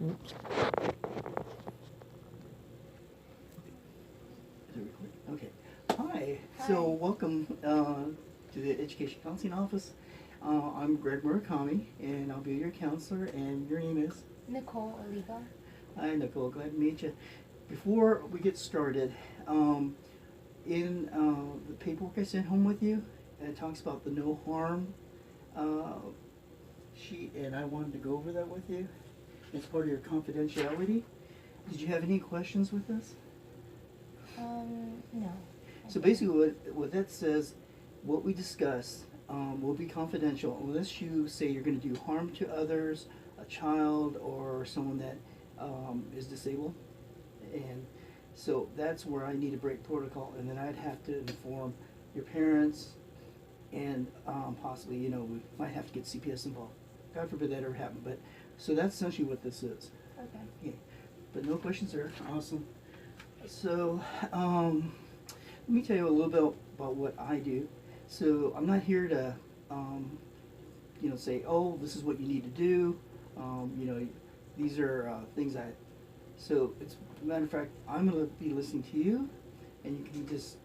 Oops. Okay. Hi. So Hi. welcome to the Education Counseling Office. I'm Greg Murakami, and I'll be your counselor. And your name is? Nicole Oliva. Hi, Nicole. Glad to meet you. Before we get started, in the paperwork I sent home with you, it talks about the no harm uh, sheet, and I wanted to go over that with you. It's part of your confidentiality. Did you have any questions with this? No. So basically, what that says, what we discuss will be confidential unless you say you're going to do harm to others, a child, or someone that is disabled. And so that's where I need to break protocol, and then I'd have to inform your parents, and possibly, we might have to get CPS involved. God forbid that ever happen. But so that's essentially what this is. Okay. Yeah. But no questions there. Awesome. So, let me tell you a little bit about what I do. So I'm not here to, say, oh, this is what you need to do. These are things I. So it's a matter of fact, I'm going to be listening to you, and you can just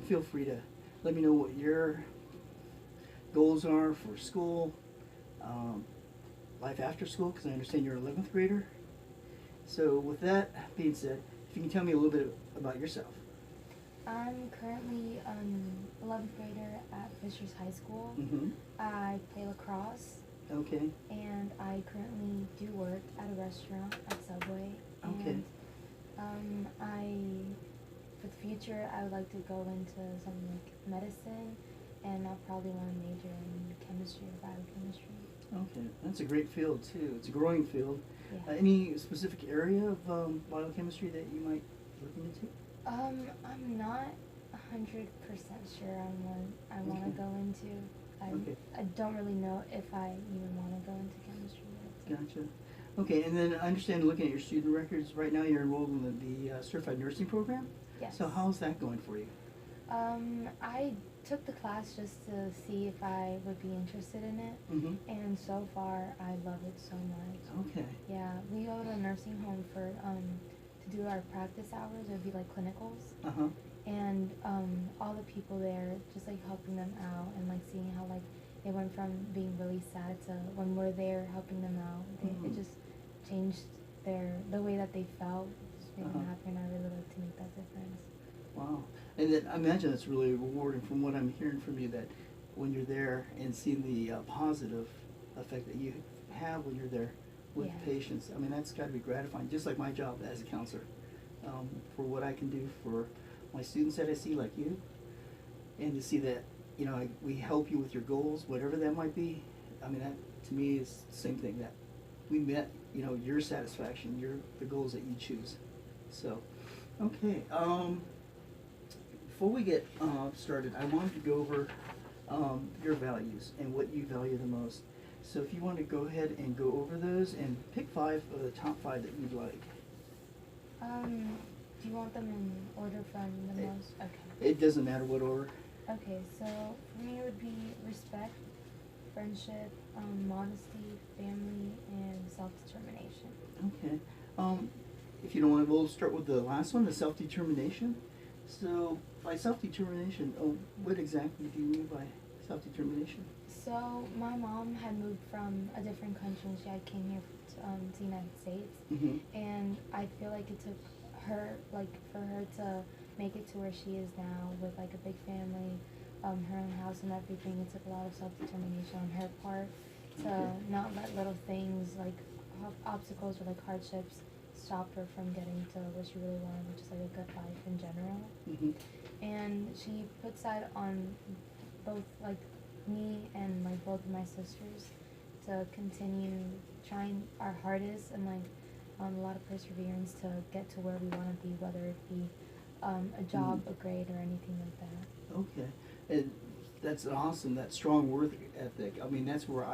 feel free to let me know what your goals are for school, life after school, because I understand you're an 11th grader. So with that being said, if you can tell me a little bit about yourself. I'm currently an 11th grader at Fishers High School. Mm-hmm. I play lacrosse. Okay. And I currently do work at a restaurant at Subway. Okay. And for the future, I would like to go into something like medicine, and I'll probably want to major in chemistry or biochemistry. Okay, that's a great field too. It's a growing field. Yeah. Any specific area of biochemistry that you might be looking into? I'm not 100% sure on what I want to Okay. go into. Okay. I don't really know if I even want to go into chemistry yet. Gotcha. Okay, and then I understand looking at your student records, right now you're enrolled in the Certified Nursing Program? Yes. So how's that going for you? I took the class just to see if I would be interested in it, Mm-hmm. and so far I love it so much. Okay. Yeah, we go to a nursing home for to do our practice hours. It would be like clinicals, Uh-huh. and all the people there, just like helping them out and like seeing how like they went from being really sad to when we're there helping them out. It just changed the way that they felt, just made them happy, and I really like to make that difference. Wow. And then I imagine it's really rewarding from what I'm hearing from you, that when you're there and seeing the positive effect that you have when you're there with patients. I mean, that's got to be gratifying, just like my job as a counselor, for what I can do for my students that I see, like you, and to see that, we help you with your goals, whatever that might be. I mean, that to me is the same thing, that we met, your satisfaction, the goals that you choose. So, okay. Before we get started, I wanted to go over your values and what you value the most. So if you want to go ahead and go over those and pick 5 of the top 5 that you'd like. Do you want them in order from the most? Okay. It doesn't matter what order. Okay, so for me it would be respect, friendship, modesty, family, and self-determination. Okay. If you don't want to, we'll start with the last one, the self-determination. So by self-determination, what exactly do you mean by self-determination? So my mom had moved from a different country and she had came here to the United States. Mm-hmm. And I feel like it took her, like for her to make it to where she is now with like a big family, her own house and everything. It took a lot of self-determination on her part to not let little things like obstacles or like hardships stop her from getting to what she really wanted, which is like a good life in general. Mm-hmm. And she puts that on both like me and like both of my sisters to continue trying our hardest and like a lot of perseverance to get to where we want to be, whether it be a job, a grade, or anything like that. Okay, and that's awesome. That strong work ethic. I mean, that's where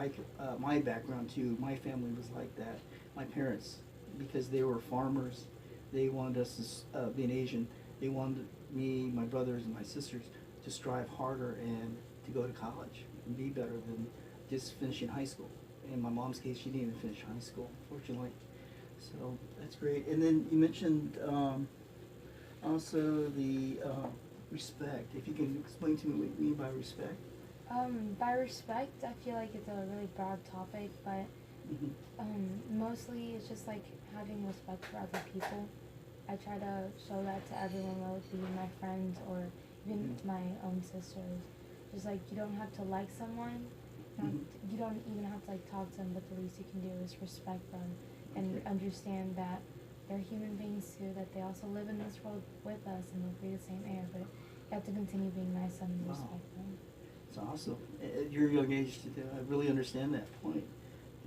my background too. My family was like that. My parents, because they were farmers, they wanted us to, being Asian, they wanted me, my brothers, and my sisters to strive harder and to go to college and be better than just finishing high school. In my mom's case, she didn't even finish high school, fortunately. So that's great. And then you mentioned also the respect. If you can explain to me what you mean by respect. By respect, I feel like it's a really broad topic, but mostly it's just like having respect for other people. I try to show that to everyone, whether it be my friends or even my own sisters. Just like you don't have to like someone, you don't even have to like talk to them, but the least you can do is respect them and Okay. understand that they're human beings too, that they also live in this world with us and they breathe the same air, but you have to continue being nice to them and Wow. respect them. It's awesome. At your young age, I really understand that point.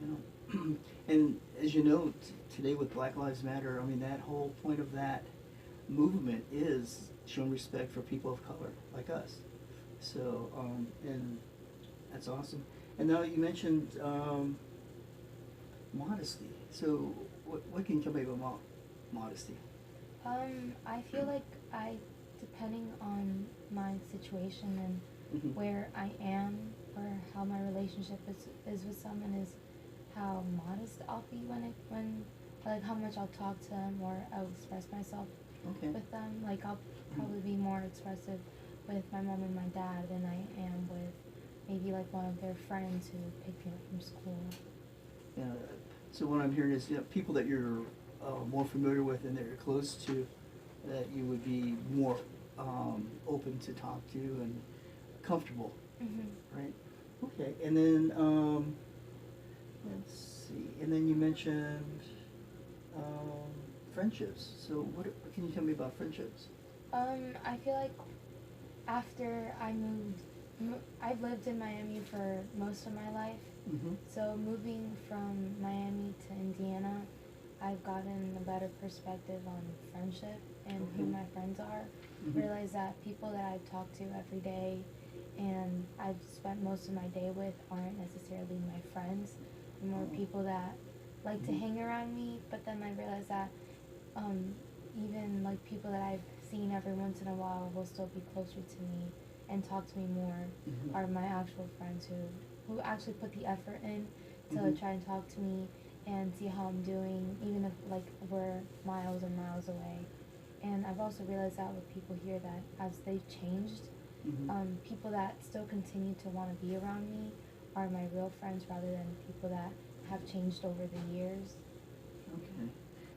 You know, and as you know, today with Black Lives Matter, I mean that whole point of that movement is showing respect for people of color like us. So, and that's awesome. And now you mentioned modesty. So, what can you tell me about modesty? I feel like depending on my situation and Mm-hmm. where I am or how my relationship is with someone is how modest I'll be when like how much I'll talk to them or I'll express myself Okay. with them. Like I'll probably be more expressive with my mom and my dad than I am with maybe like one of their friends who picked me up from school. Yeah. So what I'm hearing is, people that you're more familiar with and that you're close to, that you would be more open to talk to and comfortable, right? Okay. And then let's see. And then you mentioned friendships. So what can you tell me about friendships? I feel like after I moved, I've lived in Miami for most of my life. Mm-hmm. So moving from Miami to Indiana, I've gotten a better perspective on friendship and who Okay. my friends are. Mm-hmm. Realize that people that I talk to every day and I've spent most of my day with aren't necessarily my friends. They're more Oh. people that like to Mhm. hang around me, but then I realize that even like people that I've seen every once in a while will still be closer to me and talk to me more Mhm. are my actual friends who actually put the effort in to Mhm. try and talk to me and see how I'm doing, even if like we're miles and miles away. And I've also realized that with people here that as they've changed, Mhm. people that still continue to want to be around me are my real friends rather than people that have changed over the years. Okay.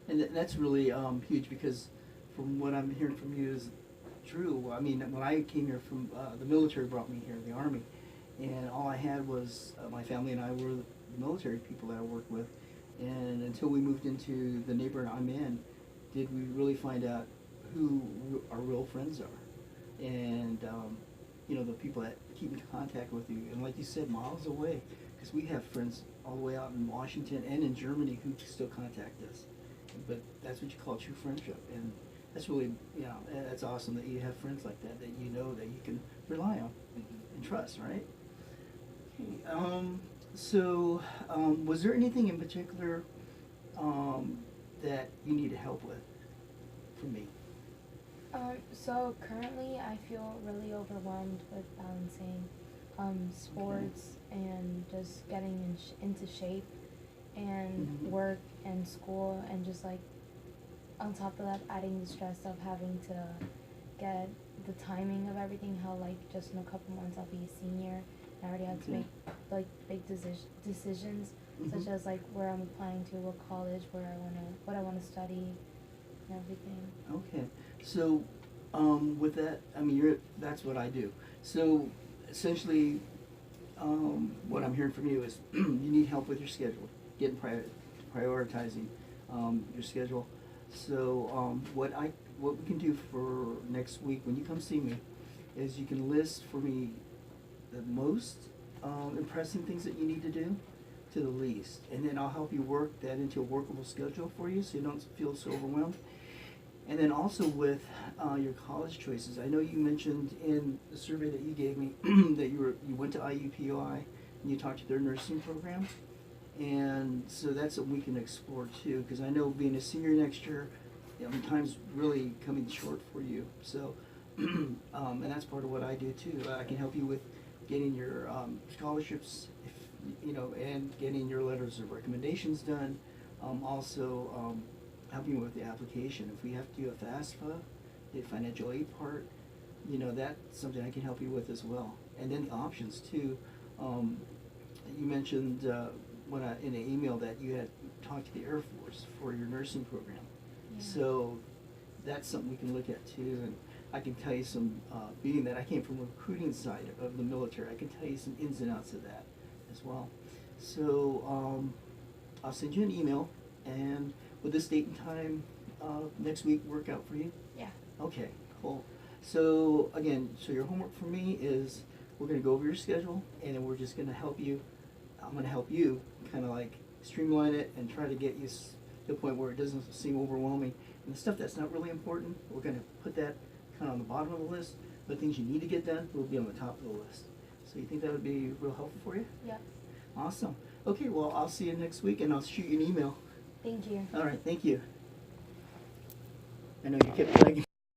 And that's really huge because from what I'm hearing from you is true. I mean, when I came here from the military brought me here, the Army, and all I had was my family and I were the military people that I worked with. And until we moved into the neighborhood I'm in, did we really find out who our real friends are. And, the people that keep in contact with you. And like you said, miles away, because we have friends all the way out in Washington and in Germany who still contact us. But that's what you call true friendship. And that's really, that's awesome that you have friends like that, that you know that you can rely on and trust, right? Okay. Was there anything in particular that you need help with from me? So currently I feel really overwhelmed with balancing sports and just getting into shape and Mhm. work and school and just like on top of that adding the stress of having to get the timing of everything, how like just in a couple months I'll be a senior and I already have to Okay. make like big decisions such Mhm. as like where I'm applying to, what college, what I wanna study and everything. Okay. So, with that, I mean, that's what I do. So, essentially, what I'm hearing from you is you need help with your schedule, prioritizing your schedule. So, what we can do for next week when you come see me is you can list for me the most impressing things that you need to do to the least, and then I'll help you work that into a workable schedule for you, so you don't feel so overwhelmed. And then also with your college choices, I know you mentioned in the survey that you gave me that you went to IUPUI and you talked to their nursing program, and so that's something we can explore too. Because I know being a senior next year, time's really coming short for you. So, and that's part of what I do too. I can help you with getting your scholarships, and getting your letters of recommendations done, Also, helping you with the application. If we have to do a FAFSA, the financial aid part, you know, that's something I can help you with as well. And then the options too. You mentioned in an email that you had talked to the Air Force for your nursing program. Yeah. So that's something we can look at too. And I can tell you some, being that I came from the recruiting side of the military, I can tell you some ins and outs of that as well. So I'll send you an email, and will this date and time next week work out for you? Yeah. Okay, cool. So again, so your homework for me is we're gonna go over your schedule, and then we're just gonna help you. I'm gonna help you kind of like streamline it and try to get you to the point where it doesn't seem overwhelming. And the stuff that's not really important, we're gonna put that kind of on the bottom of the list. The things you need to get done will be on the top of the list. So you think that would be real helpful for you? Yep. Awesome. Okay, well, I'll see you next week, and I'll shoot you an email. Thank you. All right, thank you. I know you kept begging.